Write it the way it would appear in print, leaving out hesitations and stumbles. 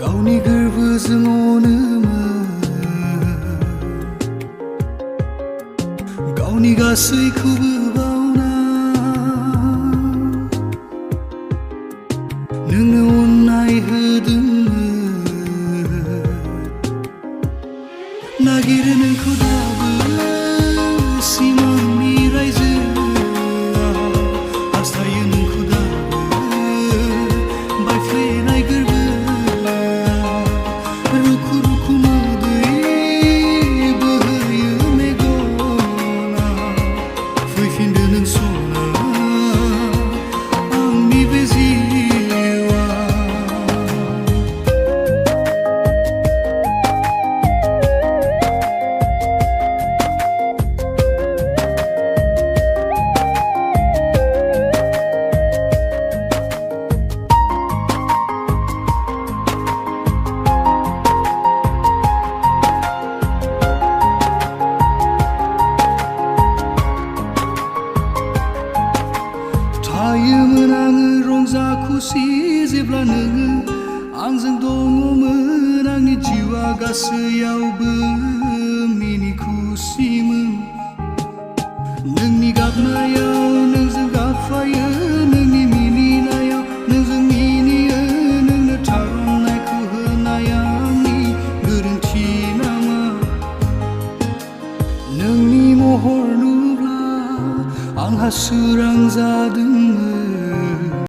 गावनि गोरबोजों अनोमोन गावनि गासैखौबो बावना नोंनो अननाय होदोंमोन नागिरो नोंखौ दाबो सिमांनि रायजोआ हास्थायो नोंखौ दाबो बायफ्लेनाय गोरबोआ रुखु रुखु मोदै बोहैयो मेगना फैफिनदो नों सना आंनि बे जिउआ थायोमोन आङो रंजा खुसि जेब्ला नोङो आंजों दङमोन आंनि जिउआ गासैयावबो मिनि खुसिमोन नोंनि गाबनायाव नोंजों गाबफायो नोंनि मिनिनायाव नोंजों मिनियो नोंनो थारनायखौ होनाया आंनि गोरोन्थि नामा नोंनि महर नुब्ला आंहा सोरां जादोंमोन